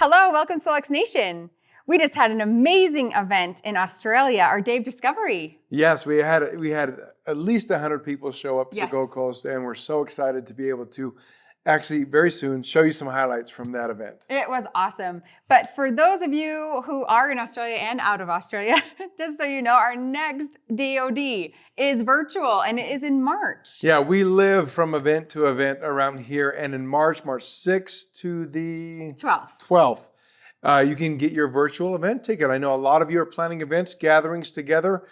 Hello, welcome Solex Nation. We just had an amazing event in Australia, our Day of Discovery. Yes, we had at least 100 people show up to Yes. the Gold Coast, and we're so excited to be able to actually very soon show you some highlights from that event. It was awesome. But for those of you who are in Australia and out of Australia, just so you know, our next DoD is virtual and it is in March. Yeah, we live from event to event around here, and in March 6th to the 12th. You can get your virtual event ticket. I know a lot of you are planning events, gatherings together.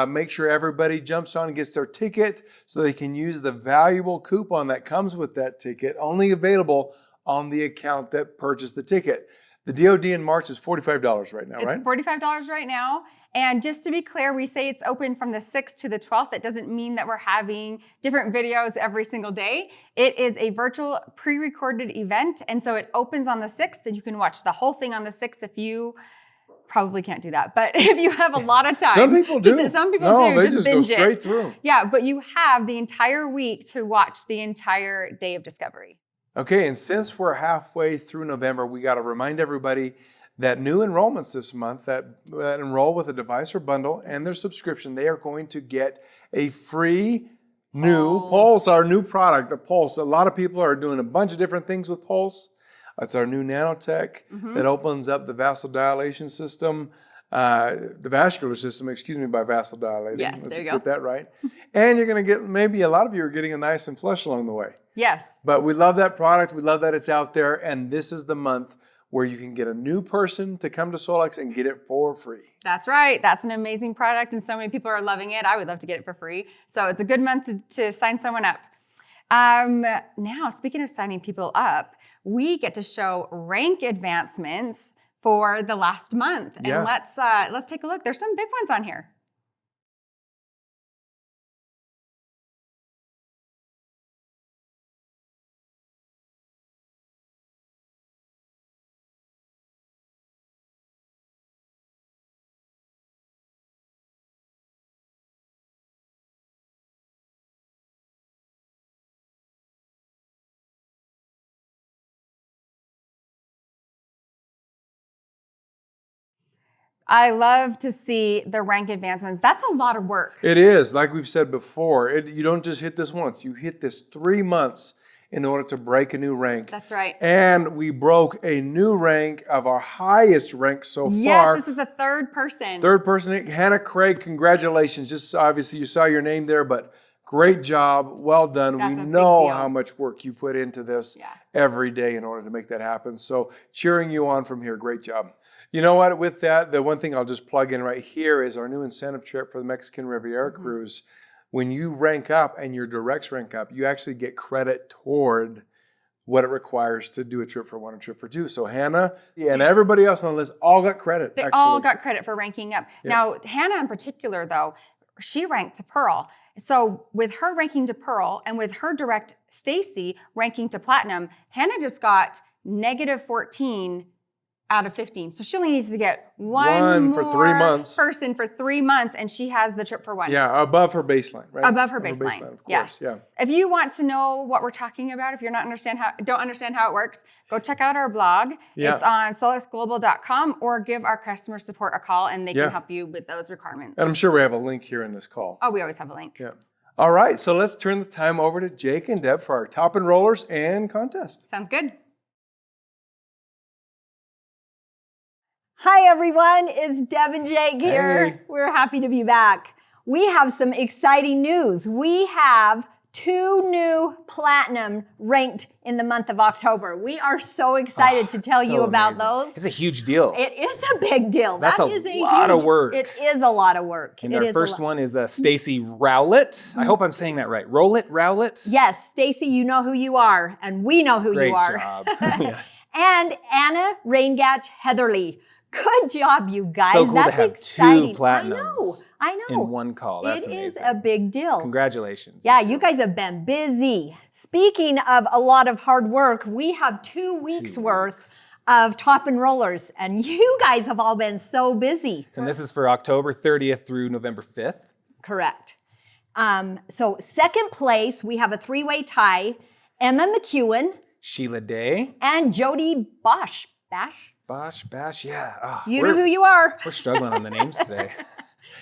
Make sure everybody jumps on and gets their ticket so they can use the valuable coupon that comes with that ticket, only available on the account that purchased the ticket. The DoD in March is $45 right now, right? It's $45 right now. And just to be clear, we say it's open from the 6th to the 12th. That doesn't mean that we're having different videos every single day. It is a virtual pre-recorded event. And so it opens on the 6th and you can watch the whole thing on the 6th if you probably can't do that. But if you have a lot of time. Some people do. Some people no, do. They just binge go straight it. through. Yeah, but you have the entire week to watch the entire Day of Discovery. Okay, and since we're halfway through November, we got to remind everybody that new enrollments this month that enroll with a device or bundle and their subscription, they are going to get a free new Pulse, our new product, the Pulse. A lot of people are doing a bunch of different things with Pulse. It's our new nanotech that opens up the vasodilation system, the vascular system, by vasodilating. Yes, Let's there you get go. that right. And you're going to get, maybe a lot of you are getting a nice and flush along the way. Yes. But we love that product. We love that it's out there. And this is the month where you can get a new person to come to Solex and get it for free. That's right. That's an amazing product and so many people are loving it. I would love to get it for free. So it's a good month to sign someone up. Now, speaking of signing people up, we get to show rank advancements for the last month. And Yeah. let's take a look. There's some big ones on here. I love to see the rank advancements. That's a lot of work. It is, like we've said before, you don't just hit this once. You hit this 3 months in order to break a new rank. That's right. And we broke a new rank of our highest rank so far. Yes, this is the third person. Third person, Hannah Craig, congratulations. Just obviously you saw your name there, but great job, well done. That's we a big know deal. how much work you put into this Yeah. every day in order to make that happen. So cheering you on from here, great job. You know what, with that, the one thing I'll just plug in right here is our new incentive trip for the Mexican Riviera cruise. When you rank up and your directs rank up, you actually get credit toward what it requires to do a trip for one, a trip for two. So Hannah and everybody else on the list all got credit. They actually. all got credit for ranking up. Yeah. Now, Hannah in particular, though, she ranked to Pearl. So with her ranking to Pearl and with her direct Stacy ranking to Platinum, Hannah just got -14 out of 15. So she only needs to get one for more 3 months. person for 3 months, and she has the trip for one. Yeah, above her baseline, right? Above her baseline. Of course, yes. yeah. If you want to know what we're talking about, if you're not don't understand how it works, go check out our blog. Yeah. It's on solexglobal.com, or give our customer support a call and they Yeah. can help you with those requirements. And I'm sure we have a link here in this call. Oh, we always have a link. Yeah. All right, so let's turn the time over to Jake and Deb for our top enrollers and contest. Sounds good. Hi everyone, it's Deb and Jake here. Hey. We're happy to be back. We have some exciting news. We have 2 new platinum ranked in the month of October. We are so excited to tell you about those. It's a huge deal. It is a big deal. That's That a is lot of work. It is a lot of work. And It our is a first lot. one is Stacy Rowlett. I hope I'm saying that right. Rowlett? Yes, Stacy, you know who you are, and we know who Great you are. job. Yeah. And Anna Raingatch Heatherly. Good job, you guys. So cool That's to have exciting. 2 platinums I know. in one call. That's It is amazing. a big deal. Congratulations. Yeah, you guys have been busy. Speaking of a lot of hard work, we have 2 weeks worth of top enrollers, and you guys have all been so busy. And this is for October 30th through November 5th. Correct. So second place, we have a 3-way tie. Emma McEwen Sheila Day. and Jody Bosch. Bash? Bosch, Bash, yeah. Oh, You know who you are. We're struggling on the names today.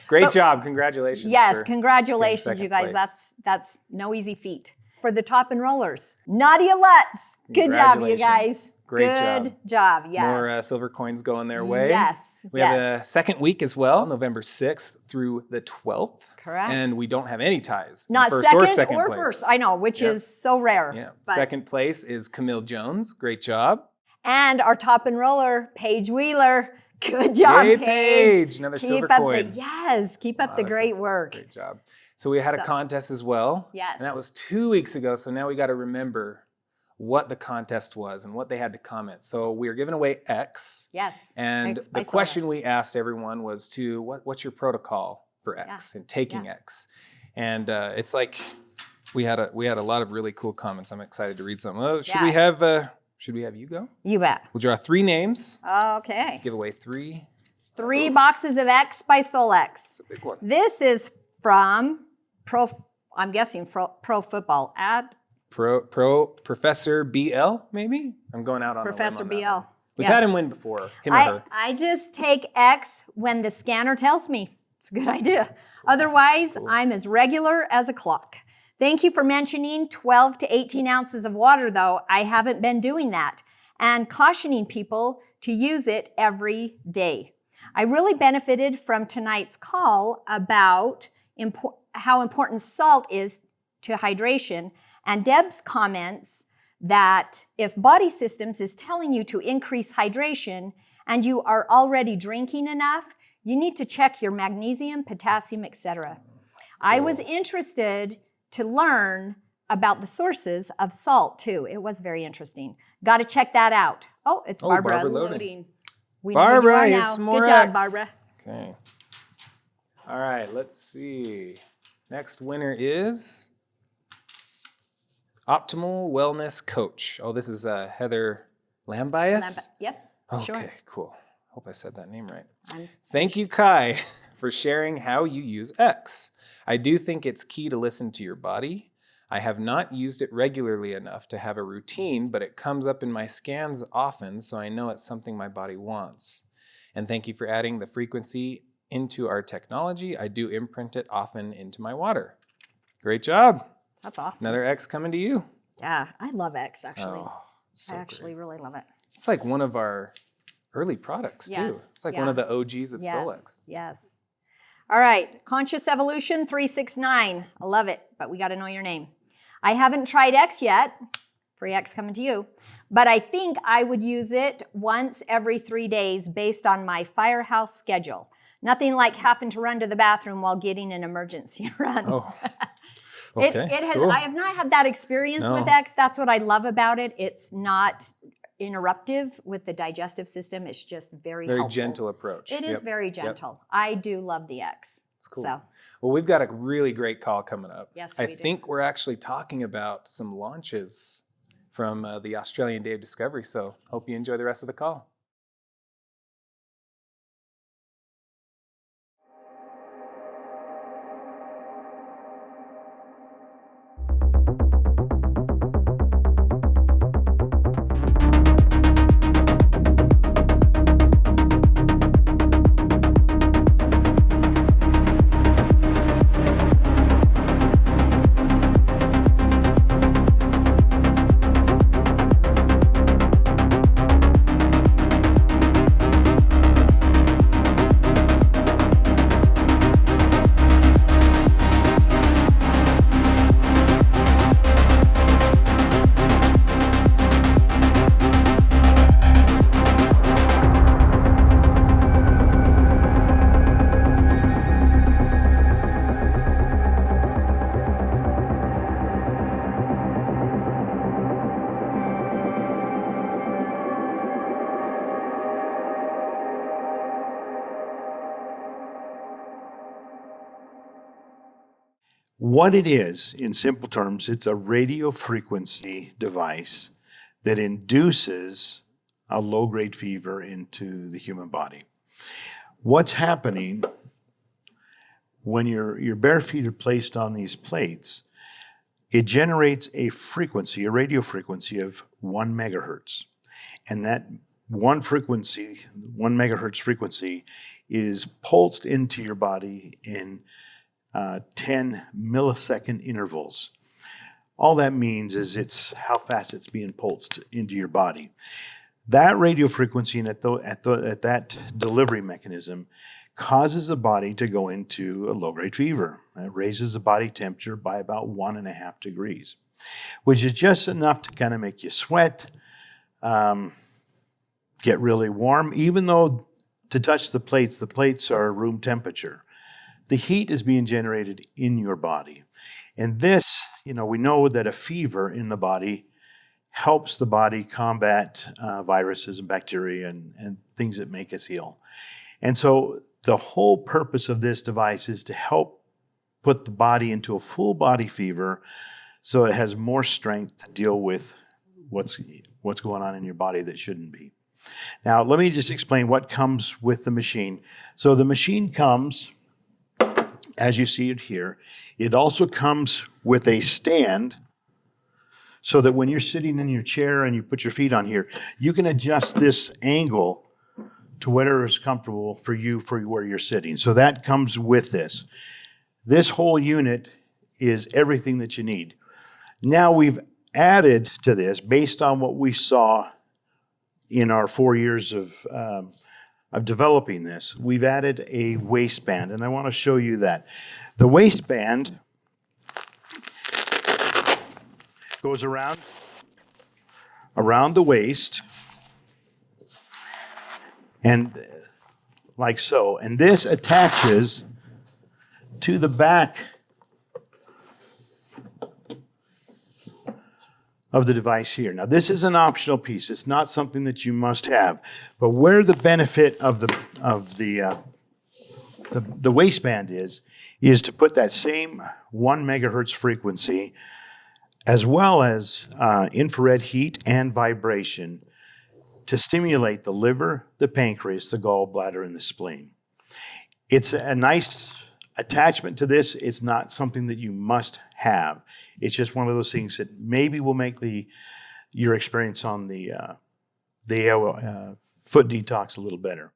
Great job. Congratulations. Yes, for congratulations, getting you guys. second place. That's no easy feat. For the top enrollers, Nadia Lutz. Good job, you guys. Great Good job. Yes. More silver coins going their way. Yes. We have a second week as well, November 6th through the 12th. Correct. And we don't have any ties. in Not first second or or place. first. I know, which is so rare. Yeah. But- Second place is Camille Jones. Great job. And our top enroller, Paige Wheeler. Good job, Yay, Paige. Paige. Another silver coin. Keep up the great work. Great job. So we had a contest as well. Yes. And that was 2 weeks ago. So now we got to remember what the contest was and what they had to comment. So we are giving away X. Yes. And X by the question Solex. we asked everyone was to what's your protocol for X and taking X? And it's like we had a lot of really cool comments. I'm excited to read some. Oh, should we have you go? You bet. We'll draw 3 names. Okay. Give away 3. 3 boxes of X by Solex. It's a big one. This is from I'm guessing Pro Football ad. Professor BL, maybe? I'm going out on Professor a limb on that BL. one. We've Yes. had him win before, him or her. I just take X when the scanner tells me. It's a good idea. Otherwise, I'm as regular as a clock. Thank you for mentioning 12 to 18 ounces of water, though. I haven't been doing that. And cautioning people to use it every day. I really benefited from tonight's call about how important salt is to hydration, and Deb's comments that if Body Systems is telling you to increase hydration and you are already drinking enough, you need to check your magnesium, potassium, etc. I was interested to learn about the sources of salt too. It was very interesting. Got to check that out. Oh, it's Barbara, Barbara loading. loading. We know who Barbara, you are here's now. some more Good job, X. Barbara. Okay. All right, let's see. Next winner is Optimal Wellness Coach. Oh, this is Heather Lambias? Yep. Okay, Sure. cool. Hope I said that name right. Thank you, Kai, for sharing how you use X. I do think it's key to listen to your body. I have not used it regularly enough to have a routine, but it comes up in my scans often, so I know it's something my body wants. And thank you for adding the frequency into our technology. I do imprint it often into my water. Great job. That's awesome. Another X coming to you. Yeah, I love X actually. Oh, it's so I actually really love it. It's like one of our early products too. Yes, It's like one of the OGs of Yes, Solex. yes. All right, Conscious Evolution 369. I love it, but we got to know your name. I haven't tried X yet. Free X coming to you. But I think I would use it once every 3 days based on my firehouse schedule. Nothing like having to run to the bathroom while getting an emergency run. Oh, okay. It has. Cool. I have not had that experience No. with X. That's what I love about it. It's not interruptive with the digestive system. It's just very Very helpful. gentle approach. It is Yep. very gentle. I do love the X. It's cool. So, Well, we've got a really great call coming up. Yes, I we do. think we're actually talking about some launches from the Australian Day of Discovery. So hope you enjoy the rest of the call. What it is, in simple terms, it's a radio frequency device that induces a low-grade fever into the human body. What's happening when your bare feet are placed on these plates, it generates a frequency, a radio frequency of 1 megahertz. And that one frequency, 1 megahertz frequency, is pulsed into your body in 10 millisecond intervals. All that means is it's how fast it's being pulsed into your body. That radio frequency and at that delivery mechanism causes the body to go into a low-grade fever. It raises the body temperature by about 1.5 degrees, which is just enough to kind of make you sweat, get really warm, even though to touch the plates are room temperature. The heat is being generated in your body. And this, we know that a fever in the body helps the body combat viruses and bacteria and things that make us ill. And so the whole purpose of this device is to help put the body into a full body fever so it has more strength to deal with what's going on in your body that shouldn't be. Now, let me just explain what comes with the machine. So the machine comes, as you see it here, it also comes with a stand so that when you're sitting in your chair and you put your feet on here, you can adjust this angle to whatever is comfortable for you for where you're sitting. So that comes with this. This whole unit is everything that you need. Now we've added to this, based on what we saw in our 4 years of developing this, we've added a waistband, and I want to show you that. The waistband goes around the waist, and like so. And this attaches to the back of the device here. Now, this is an optional piece. It's not something that you must have. But where the benefit of the waistband is to put that same 1 megahertz frequency as well as infrared heat and vibration to stimulate the liver, the pancreas, the gallbladder, and the spleen. It's a nice attachment to this. It's not something that you must have. It's just one of those things that maybe will make your experience on the AO Foot Detox a little better.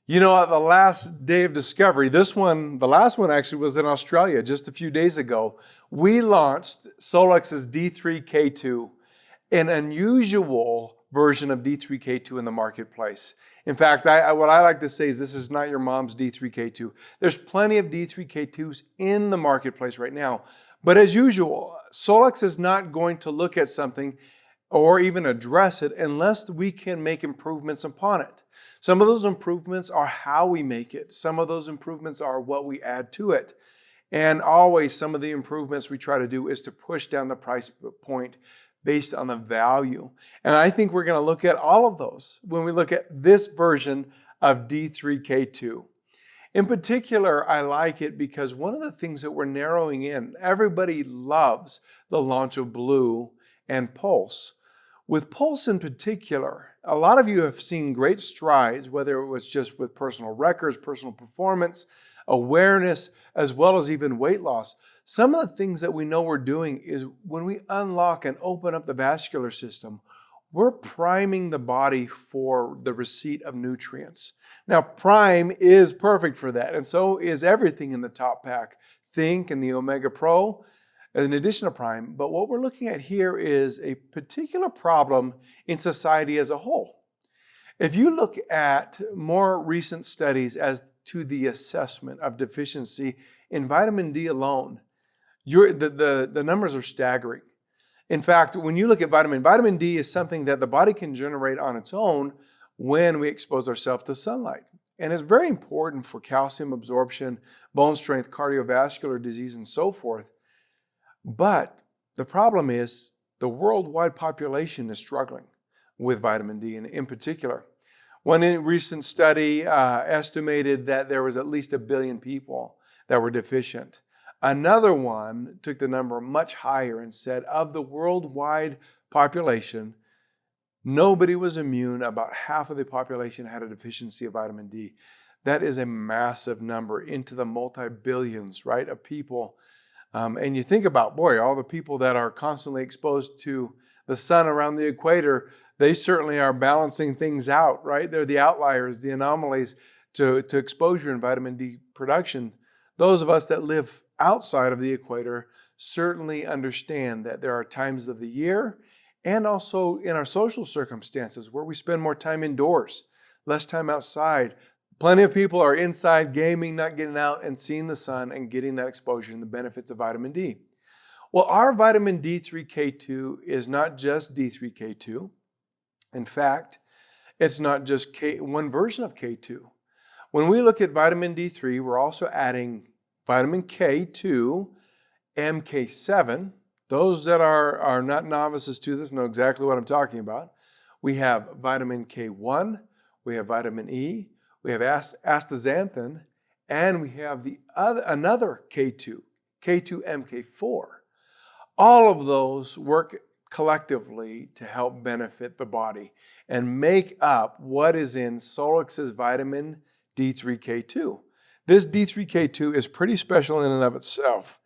You know, the last day of discovery, the last one actually was in Australia just a few days ago. We launched Solex's D3K2, an unusual version of D3K2 in the marketplace. In fact, what I like to say is this is not your mom's D3K2. There's plenty of D3K2s in the marketplace right now. But as usual, Solex is not going to look at something or even address it unless we can make improvements upon it. Some of those improvements are how we make it. Some of those improvements are what we add to it. And always some of the improvements we try to do is to push down the price point based on the value. And I think we're going to look at all of those when we look at this version of D3K2. In particular, I like it because one of the things that we're narrowing in, everybody loves the launch of Blue and Pulse. With Pulse in particular, a lot of you have seen great strides, whether it was just with personal records, personal performance, awareness, as well as even weight loss. Some of the things that we know we're doing is when we unlock and open up the vascular system, we're priming the body for the receipt of nutrients. Now, Prime is perfect for that, and so is everything in the top pack. Think and the Omega Pro, in addition to Prime. But what we're looking at here is a particular problem in society as a whole. If you look at more recent studies as to the assessment of deficiency in vitamin D alone, the numbers are staggering. In fact, when you look at vitamin D is something that the body can generate on its own when we expose ourselves to sunlight. And it's very important for calcium absorption, bone strength, cardiovascular disease, and so forth. But the problem is the worldwide population is struggling with vitamin D in particular. One recent study estimated that there was at least 1 billion people that were deficient. Another one took the number much higher and said of the worldwide population, nobody was immune. About half of the population had a deficiency of vitamin D. That is a massive number into the multi-billions, right, of people. And you think about, boy, all the people that are constantly exposed to the sun around the equator, they certainly are balancing things out, right? They're the outliers, the anomalies to exposure and vitamin D production. Those of us that live outside of the equator certainly understand that there are times of the year and also in our social circumstances where we spend more time indoors, less time outside. Plenty of people are inside gaming, not getting out and seeing the sun and getting that exposure and the benefits of vitamin D. Well, our vitamin D3K2 is not just D3K2. In fact, it's not just one version of K2. When we look at vitamin D3, we're also adding vitamin K2, MK7. Those that are not novices to this know exactly what I'm talking about. We have vitamin K1, we have vitamin E, we have astaxanthin, and we have another K2, K2MK4. All of those work collectively to help benefit the body and make up what is in Solex's vitamin D3K2. This D3K2 is pretty special in and of itself.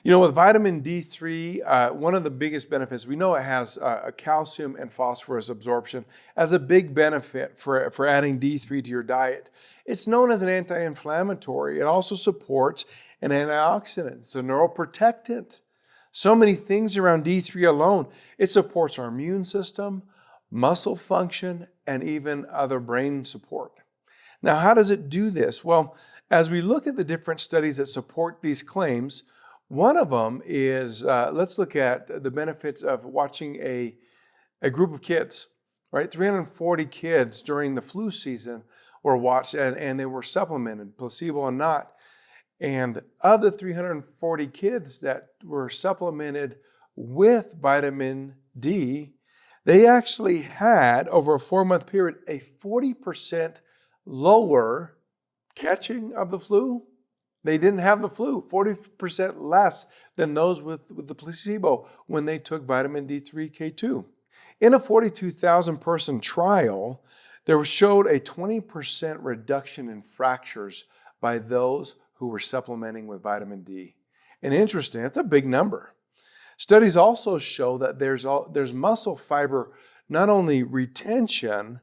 You know, with vitamin D3, one of the biggest benefits, we know it has a calcium and phosphorus absorption as a big benefit for adding D3 to your diet. It's known as an anti-inflammatory. It also supports an antioxidant. It's a neuroprotectant. So many things around D3 alone. It supports our immune system, muscle function, and even other brain support. Now, how does it do this? Well, as we look at the different studies that support these claims, one of them is, let's look at the benefits of watching a group of kids, right? 340 kids during the flu season were watched and they were supplemented, placebo and not. And of the 340 kids that were supplemented with vitamin D, they actually had, over a 4-month period, a 40% lower catching of the flu. They didn't have the flu, 40% less than those with the placebo when they took vitamin D3K2. In a 42,000 person trial, there showed a 20% reduction in fractures by those who were supplementing with vitamin D. And interesting, that's a big number. Studies also show that there's muscle fiber, not only retention,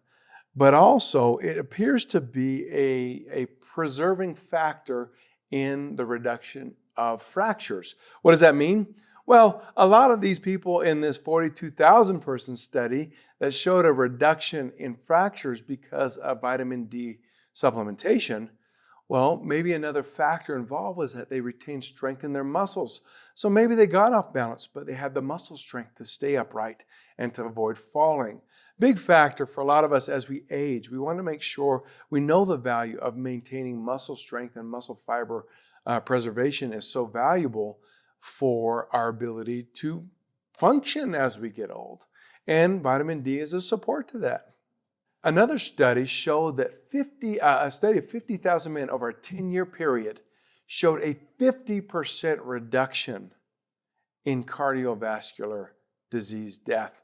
but also it appears to be a preserving factor in the reduction of fractures. What does that mean? Well, a lot of these people in this 42,000 person study that showed a reduction in fractures because of vitamin D supplementation, well, maybe another factor involved was that they retained strength in their muscles. So maybe they got off balance, but they had the muscle strength to stay upright and to avoid falling. Big factor for a lot of us as we age. We want to make sure we know the value of maintaining muscle strength and muscle fiber preservation is so valuable for our ability to function as we get old. And vitamin D is a support to that. Another study showed that a study of 50,000 men over a 10-year period showed a 50% reduction in cardiovascular disease death.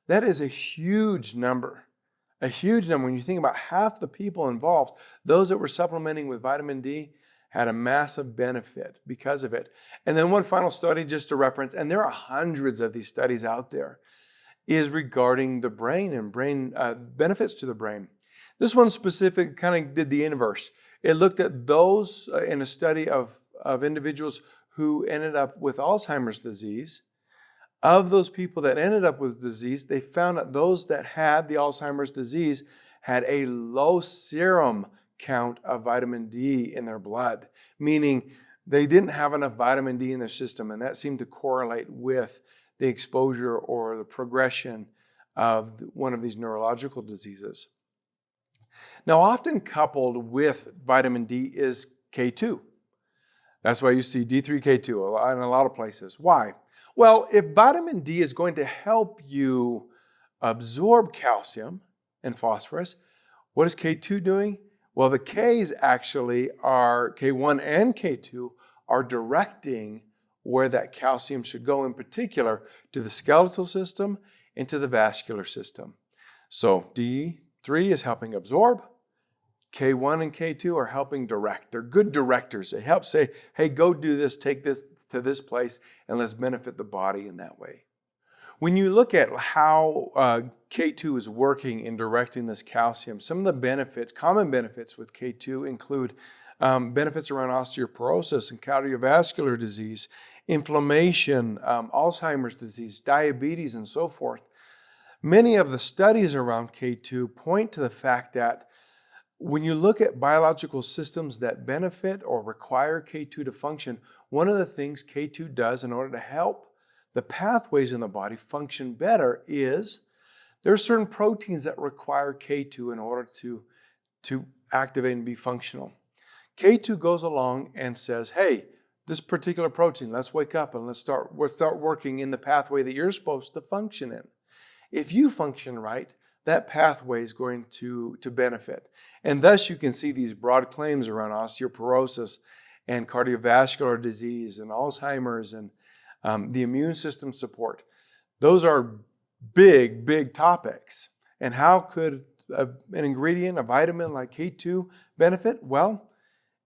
That is a huge number. A huge number. When you think about half the people involved, those that were supplementing with vitamin D had a massive benefit because of it. And then one final study just to reference, and there are hundreds of these studies out there, is regarding the brain and brain benefits to the brain. This one specific kind of did the inverse. It looked at those in a study of individuals who ended up with Alzheimer's disease. Of those people that ended up with disease, they found that those that had the Alzheimer's disease had a low serum count of vitamin D in their blood, meaning they didn't have enough vitamin D in their system, and that seemed to correlate with the exposure or the progression of one of these neurological diseases. Now, often coupled with vitamin D is K2. That's why you see D3K2 in a lot of places. Why? Well, if vitamin D is going to help you absorb calcium and phosphorus, what is K2 doing? Well, the Ks actually are, K1 and K2 are directing where that calcium should go, in particular to the skeletal system and to the vascular system. So D3 is helping absorb. K1 and K2 are helping direct. They're good directors. They help say, hey, go do this, take this to this place, and let's benefit the body in that way. When you look at how K2 is working in directing this calcium, some of the benefits, common benefits with K2 include benefits around osteoporosis and cardiovascular disease, inflammation, Alzheimer's disease, diabetes, and so forth. Many of the studies around K2 point to the fact that when you look at biological systems that benefit or require K2 to function, one of the things K2 does in order to help the pathways in the body function better is there are certain proteins that require K2 in order to activate and be functional. K2 goes along and says, hey, this particular protein, let's wake up and let's start working in the pathway that you're supposed to function in. If you function right, that pathway is going to benefit. And thus you can see these broad claims around osteoporosis and cardiovascular disease and Alzheimer's and the immune system support. Those are big, big topics. And how could an ingredient, a vitamin like K2 benefit? Well,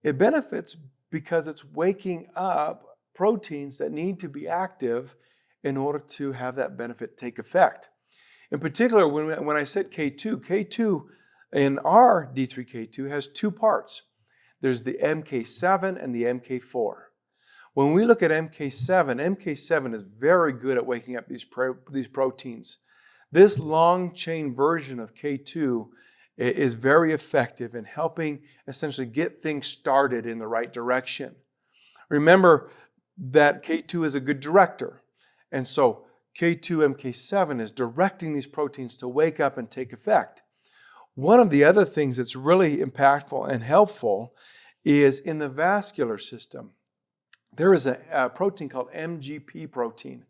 it benefits because it's waking up proteins that need to be active in order to have that benefit take effect. In particular, when I said K2 in our D3K2 has two parts. There's the MK7 and the MK4. When we look at MK7 is very good at waking up these proteins. This long chain version of K2 is very effective in helping essentially get things started in the right direction. Remember that K2 is a good director. And so K2 MK7 is directing these proteins to wake up and take effect. One of the other things that's really impactful and helpful is in the vascular system. There is a protein called MGP protein.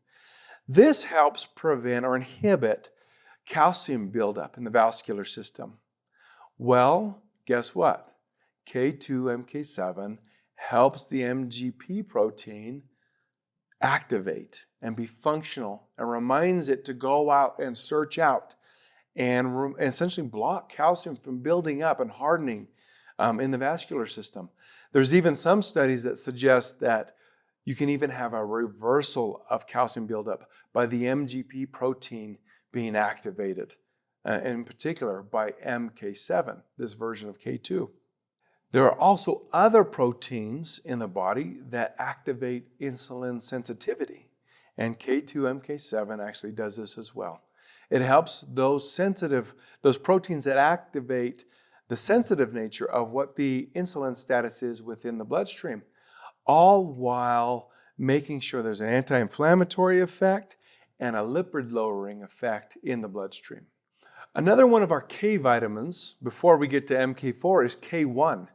This helps prevent or inhibit calcium buildup in the vascular system. Well, guess what? K2 MK7 helps the MGP protein activate and be functional and reminds it to go out and search out and essentially block calcium from building up and hardening in the vascular system. There's even some studies that suggest that you can even have a reversal of calcium buildup by the MGP protein being activated, in particular by MK7, this version of K2. There are also other proteins in the body that activate insulin sensitivity, and K2 MK7 actually does this as well. It helps those proteins that activate the sensitive nature of what the insulin status is within the bloodstream, all while making sure there's an anti-inflammatory effect and a lipid-lowering effect in the bloodstream. Another one of our K vitamins, before we get to MK4, is K1.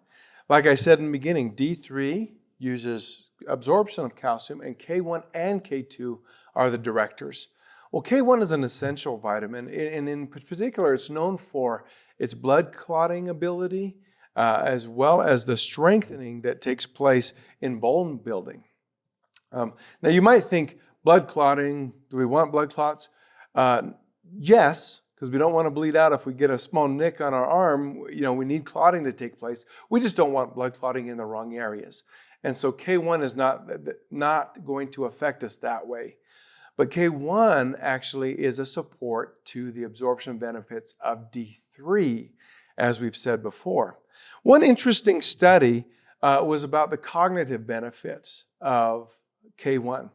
Like I said in the beginning, D3 uses absorption of calcium, and K1 and K2 are the directors. Well, K1 is an essential vitamin, and in particular, it's known for its blood clotting ability, as well as the strengthening that takes place in bone building. Now, you might think, blood clotting, do we want blood clots? Yes, because we don't want to bleed out if we get a small nick on our arm. We need clotting to take place. We just don't want blood clotting in the wrong areas. And so K1 is not going to affect us that way. But K1 actually is a support to the absorption benefits of D3, as we've said before. One interesting study was about the cognitive benefits of K1.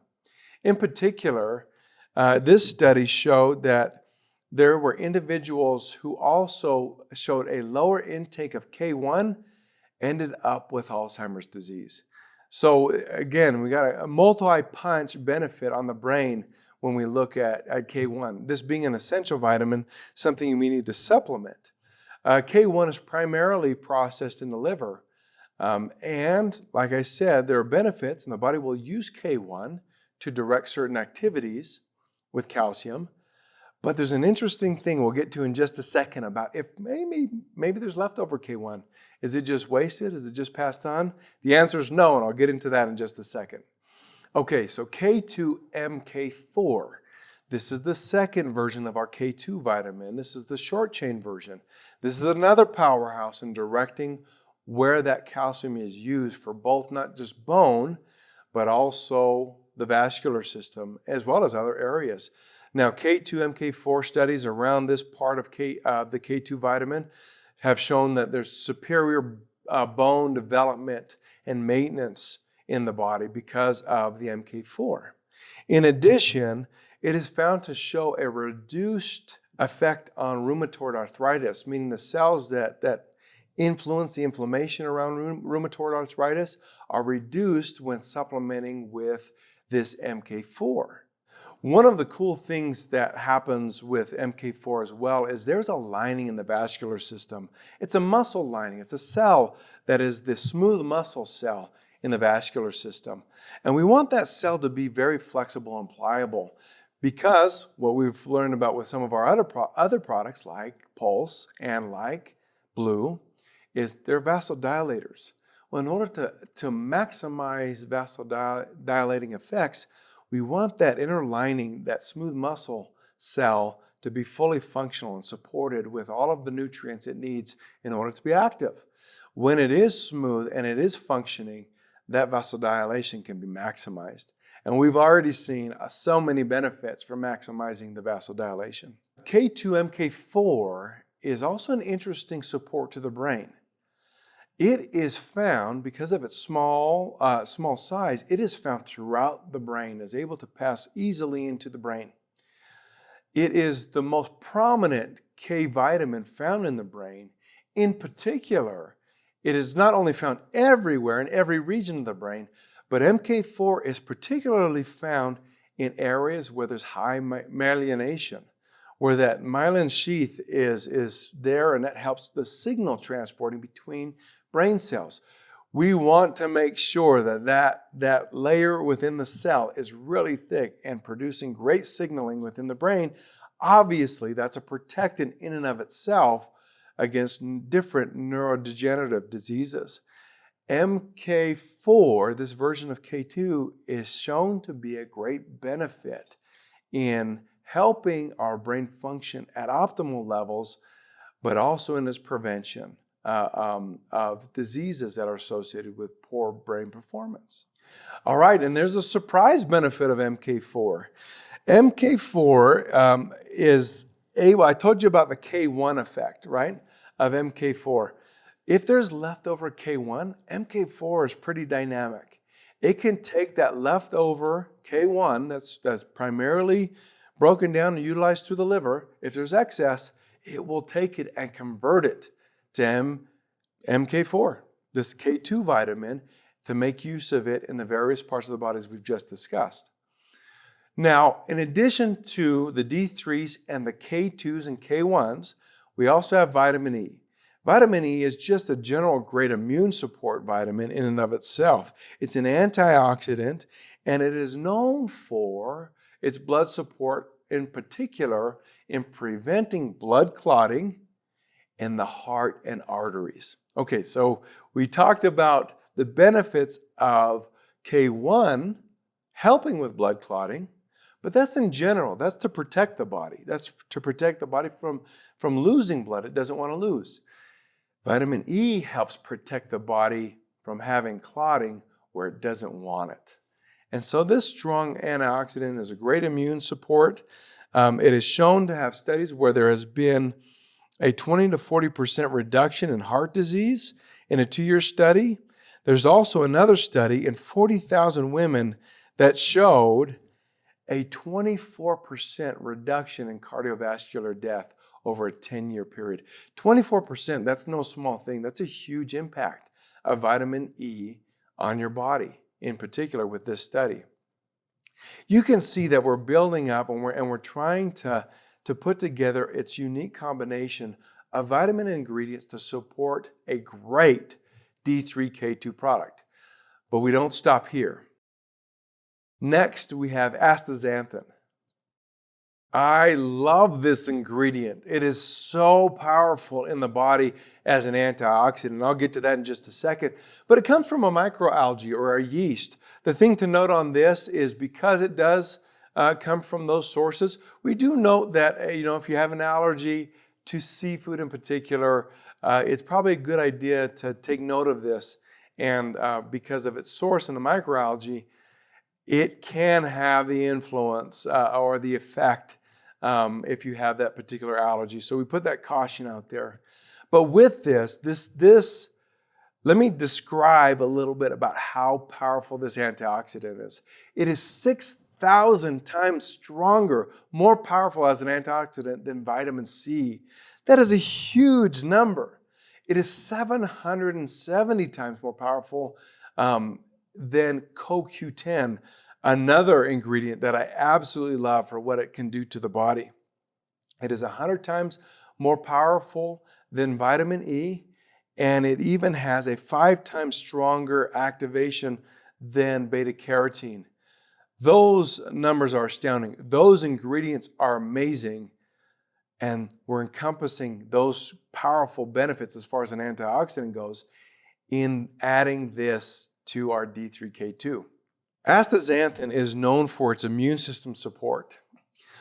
In particular, this study showed that there were individuals who also showed a lower intake of K1, ended up with Alzheimer's disease. So again, we got a multi-punch benefit on the brain when we look at K1. This being an essential vitamin, something we need to supplement. K1 is primarily processed in the liver. And like I said, there are benefits, and the body will use K1 to direct certain activities with calcium. But there's an interesting thing we'll get to in just a second about if maybe there's leftover K1. Is it just wasted? Is it just passed on? The answer is no, and I'll get into that in just a second. Okay, so K2MK4. This is the second version of our K2 vitamin. This is the short chain version. This is another powerhouse in directing where that calcium is used for both not just bone, but also the vascular system, as well as other areas. Now, K2MK4 studies around this part of the K2 vitamin have shown that there's superior bone development and maintenance in the body because of the MK4. In addition, it is found to show a reduced effect on rheumatoid arthritis, meaning the cells that influence the inflammation around rheumatoid arthritis are reduced when supplementing with this MK4. One of the cool things that happens with MK4 as well is there's a lining in the vascular system. It's a muscle lining. It's a cell that is the smooth muscle cell in the vascular system. And we want that cell to be very flexible and pliable because what we've learned about with some of our other products like Pulse and like Blue is they're vasodilators. Well, in order to maximize vasodilating effects, we want that inner lining, that smooth muscle cell, to be fully functional and supported with all of the nutrients it needs in order to be active. When it is smooth and it is functioning, that vasodilation can be maximized. And we've already seen so many benefits from maximizing the vasodilation. K2MK4 is also an interesting support to the brain. It is found, because of its small size, it is found throughout the brain, is able to pass easily into the brain. It is the most prominent K vitamin found in the brain. In particular, it is not only found everywhere in every region of the brain, but MK4 is particularly found in areas where there's high myelination, where that myelin sheath is there, and that helps the signal transporting between brain cells. We want to make sure that layer within the cell is really thick and producing great signaling within the brain. Obviously, that's a protectant in and of itself against different neurodegenerative diseases. MK4, this version of K2, is shown to be a great benefit in helping our brain function at optimal levels, but also in its prevention of diseases that are associated with poor brain performance. All right, and there's a surprise benefit of MK4. MK4 is I told you about the K1 effect, right, of MK4. If there's leftover K1, MK4 is pretty dynamic. It can take that leftover K1 that's primarily broken down and utilized through the liver. If there's excess, it will take it and convert it to MK4, this K2 vitamin, to make use of it in the various parts of the body as we've just discussed. Now, in addition to the D3s and the K2s and K1s, we also have vitamin E. Vitamin E is just a general great immune support vitamin in and of itself. It's an antioxidant, and it is known for its blood support, in particular in preventing blood clotting in the heart and arteries. Okay, so we talked about the benefits of K1 helping with blood clotting, but that's in general. That's to protect the body. That's to protect the body from losing blood it doesn't want to lose. Vitamin E helps protect the body from having clotting where it doesn't want it. And so this strong antioxidant is a great immune support. It is shown to have studies where there has been a 20 to 40% reduction in heart disease in a 2-year study. There's also another study in 40,000 women that showed a 24% reduction in cardiovascular death over a 10-year period. 24%, that's no small thing. That's a huge impact of vitamin E on your body, in particular with this study. You can see that we're building up and we're trying to put together its unique combination of vitamin ingredients to support a great D3K2 product. But we don't stop here. Next, we have astaxanthin. I love this ingredient. It is so powerful in the body as an antioxidant. I'll get to that in just a second. But it comes from a microalgae or a yeast. The thing to note on this is because it does come from those sources, we do note that if you have an allergy to seafood in particular, it's probably a good idea to take note of this. And because of its source in the microalgae, it can have the influence or the effect if you have that particular allergy. So we put that caution out there. But with this, let me describe a little bit about how powerful this antioxidant is. It is 6,000 times stronger, more powerful as an antioxidant than vitamin C. That is a huge number. It is 770 times more powerful than CoQ10, another ingredient that I absolutely love for what it can do to the body. It is 100 times more powerful than vitamin E, and it even has a 5 times stronger activation than beta-carotene. Those numbers are astounding. Those ingredients are amazing, and we're encompassing those powerful benefits as far as an antioxidant goes in adding this to our D3K2. Astaxanthin is known for its immune system support.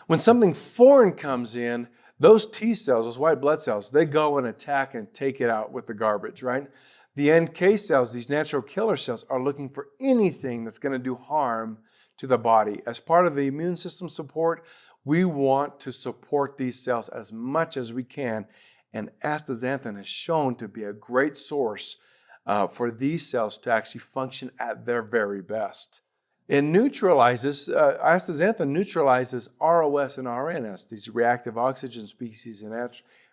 When something foreign comes in, those T cells, those white blood cells, they go and attack and take it out with the garbage, right? The NK cells, these natural killer cells, are looking for anything that's going to do harm to the body. As part of the immune system support, we want to support these cells as much as we can, and astaxanthin is shown to be a great source for these cells to actually function at their very best. It neutralizes, astaxanthin neutralizes ROS and RNS, these reactive oxygen species and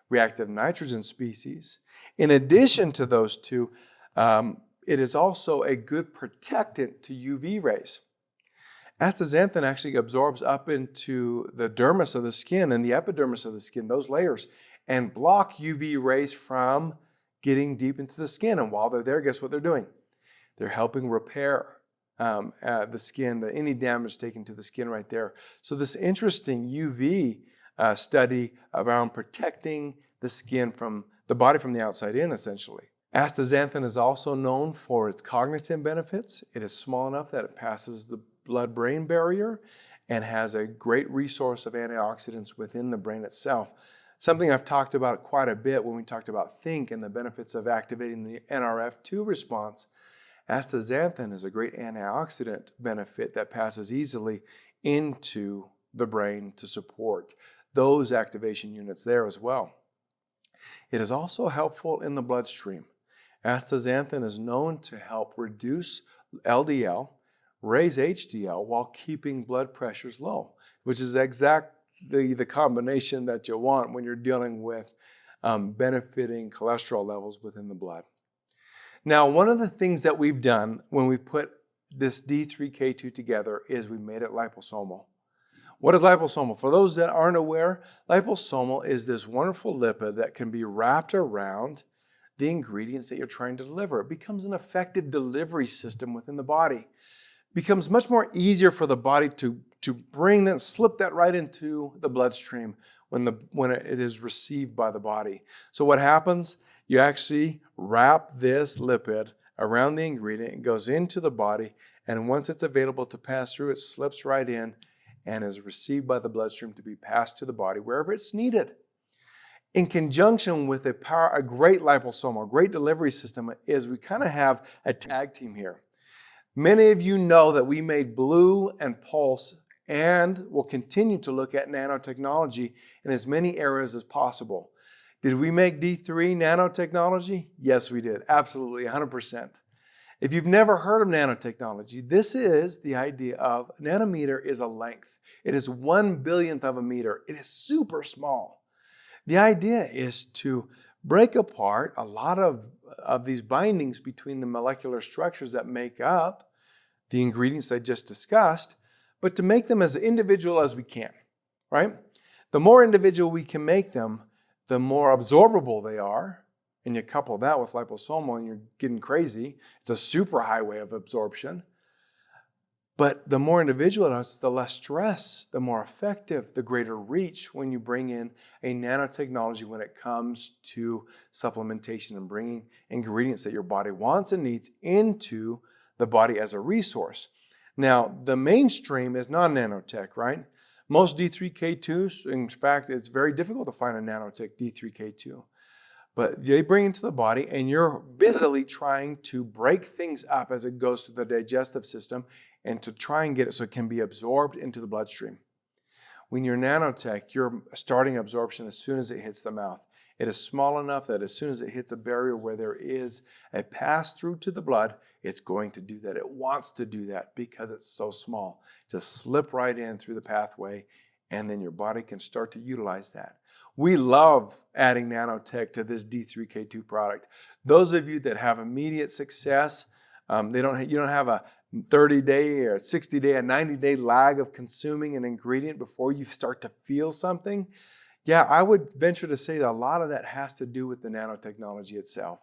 reactive nitrogen species. In addition to those two, it is also a good protectant to UV rays. Astaxanthin actually absorbs up into the dermis of the skin and the epidermis of the skin, those layers, and block UV rays from getting deep into the skin. And while they're there, guess what they're doing? They're helping repair the skin, any damage taken to the skin right there. So this interesting UV study around protecting the skin from the body from the outside in, essentially. Astaxanthin is also known for its cognitive benefits. It is small enough that it passes the blood-brain barrier and has a great resource of antioxidants within the brain itself. Something I've talked about quite a bit when we talked about think and the benefits of activating the NRF2 response. Astaxanthin is a great antioxidant benefit that passes easily into the brain to support those activation units there as well. It is also helpful in the bloodstream. Astaxanthin is known to help reduce LDL, raise HDL while keeping blood pressures low, which is exactly the combination that you want when you're dealing with benefiting cholesterol levels within the blood. Now, one of the things that we've done when we put this D3K2 together is we made it liposomal. What is liposomal? For those that aren't aware, liposomal is this wonderful lipid that can be wrapped around the ingredients that you're trying to deliver. It becomes an effective delivery system within the body. It becomes much more easier for the body to bring that, slip that right into the bloodstream when it is received by the body. So what happens? You actually wrap this lipid around the ingredient, it goes into the body, and once it's available to pass through, it slips right in and is received by the bloodstream to be passed to the body wherever it's needed. In conjunction with a great liposomal, a great delivery system, is we kind of have a tag team here. Many of you know that we made Blue and Pulse and will continue to look at nanotechnology in as many areas as possible. Did we make D3 nanotechnology? Yes, we did. Absolutely, 100%. If you've never heard of nanotechnology, this is the idea of nanometer is a length. It is 1/1000th of a meter. It is super small. The idea is to break apart a lot of these bindings between the molecular structures that make up the ingredients I just discussed, but to make them as individual as we can, right? The more individual we can make them, the more absorbable they are, and you couple that with liposomal and you're getting crazy. It's a super highway of absorption. But the more individual it is, the less stress, the more effective, the greater reach when you bring in a nanotechnology when it comes to supplementation and bringing ingredients that your body wants and needs into the body as a resource. Now, the mainstream is not nanotech, right? Most D3K2s, in fact, it's very difficult to find a nanotech D3K2. But they bring it into the body and you're busily trying to break things up as it goes through the digestive system and to try and get it so it can be absorbed into the bloodstream. When you're nanotech, you're starting absorption as soon as it hits the mouth. It is small enough that as soon as it hits a barrier where there is a pass through to the blood, it's going to do that. It wants to do that because it's so small. Just slip right in through the pathway and then your body can start to utilize that. We love adding nanotech to this D3K2 product. Those of you that have immediate success, you don't have a 30-day or 60-day, a 90-day lag of consuming an ingredient before you start to feel something. Yeah, I would venture to say that a lot of that has to do with the nanotechnology itself.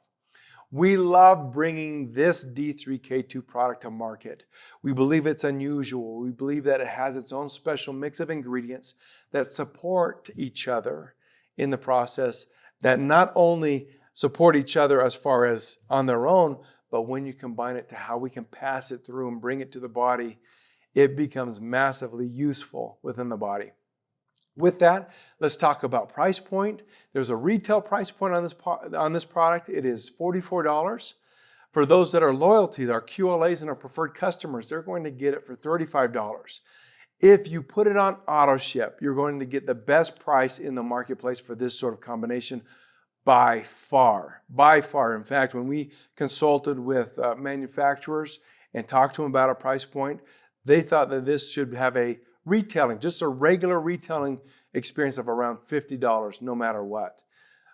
We love bringing this D3K2 product to market. We believe it's unusual. We believe that it has its own special mix of ingredients that support each other in the process, that not only support each other as far as on their own, but when you combine it to how we can pass it through and bring it to the body, it becomes massively useful within the body. With that, let's talk about price point. There's a retail price point on this product. It is $44. For those that are loyalty, our QLAs and our preferred customers, they're going to get it for $35. If you put it on auto ship, you're going to get the best price in the marketplace for this sort of combination by far. By far. In fact, when we consulted with manufacturers and talked to them about a price point, they thought that this should have a retailing, just a regular retailing experience of around $50 no matter what.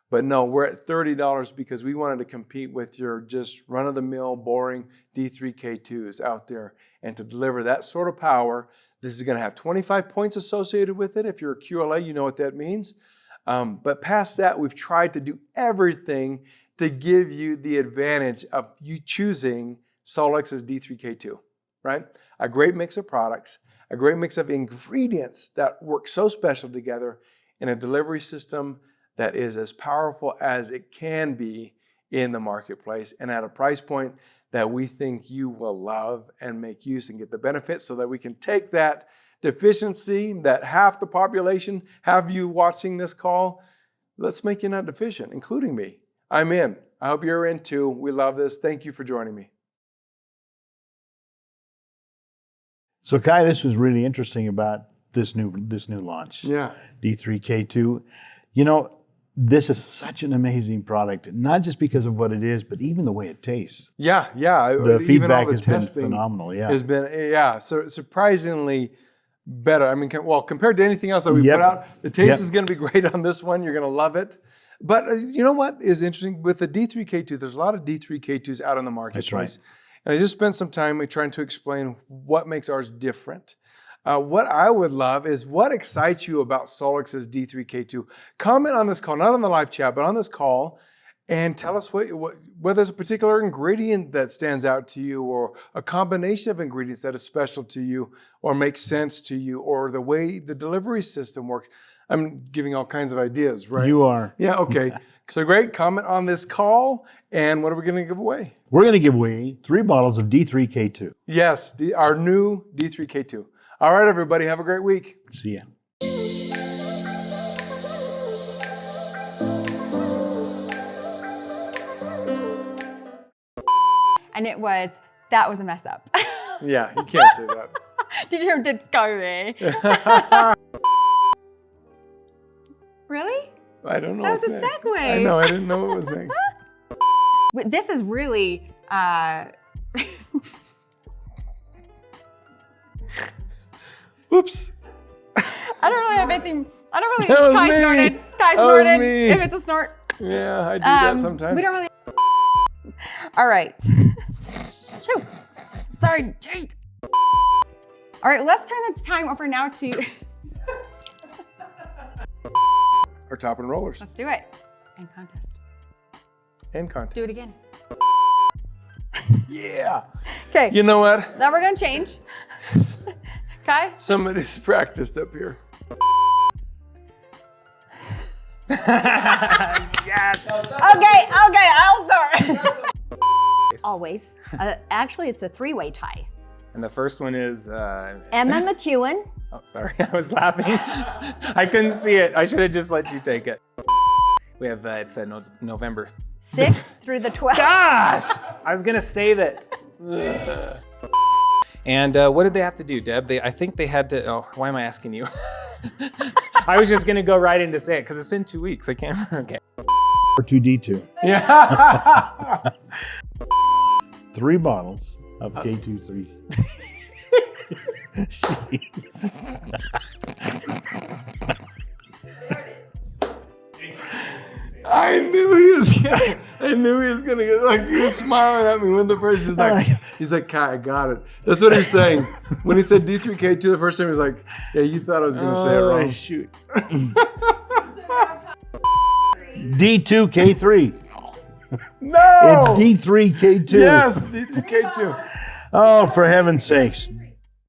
But no, we're at $30 because we wanted to compete with your just run-of-the-mill, boring D3K2s out there. And to deliver that sort of power, this is going to have 25 points associated with it. If you're a QLA, you know what that means. But past that, we've tried to do everything to give you the advantage of you choosing Solex's D3K2, right? A great mix of products, a great mix of ingredients that work so special together in a delivery system that is as powerful as it can be in the marketplace and at a price point that we think you will love and make use and get the benefits so that we can take that deficiency that half the population have you watching this call. Let's make you not deficient, including me. I'm in. I hope you're in too. We love this. Thank you for joining me. So Kai, this was really interesting about this new launch. Yeah. D3K2. You know, this is such an amazing product, not just because of what it is, but even the way it tastes. Yeah. The Even feedback all the has been testing phenomenal. Yeah. has been, so surprisingly better. I mean, compared to anything else that we put out, the taste is going to be great on this one. You're going to love it. But you know what is interesting? With the D3K2, there's a lot of D3K2s out in the marketplace. That's right. And I just spent some time trying to explain what makes ours different. What I would love is what excites you about Solex's D3K2. Comment on this call, not on the live chat, but on this call, and tell us whether there's a particular ingredient that stands out to you or a combination of ingredients that is special to you or makes sense to you or the way the delivery system works. I'm giving all kinds of ideas, right? You are. Yeah, okay. So great. Comment on this call. And what are we going to give away? We're going to give away 3 bottles of D3K2. Yes, our new D3K2. All right, everybody. Have a great week. See ya. And that was a mess up. Yeah, you can't say that. Did you hear him Discovery? Really? I don't know. That was what's a next. segue. I know. I didn't know what was next. This is really, Whoops. I don't really have anything, That was Kai me. snorted. Kai That was snorted. me. If it's a snort. Yeah, I do that sometimes. We don't really. All right. Shoot. Sorry, Jake. All right, let's turn the time over now to. Our top enrollers Let's do it. And contest. and contest. Do it again. Yeah. Okay. You know what? Now we're gonna change. Kai? Somebody's practiced up here. Okay, I'll start. Always. Actually, it's a three-way tie. And the first one is, Emma McEwen. oh, sorry, I was laughing. I couldn't see it. I should have just let you take it. We have, it's November 6th through the 12th. Gosh, I was gonna save it. And what did they have to do, Deb? I think they had to, oh, why am I asking you? I was just gonna go right in to say it because it's been 2 weeks. I can't remember. Okay. R2D2. Yeah. 3 bottles of K23. I knew he was gonna get, like, he was smiling at me when the first he's like, Kai, I got it. That's what he was saying. When he said D3K2 the first time, he was like, yeah, you thought I was gonna say it wrong. Shoot. D2K3. No! It's D3K2. Yes, D3K2. Oh, for heaven's sakes.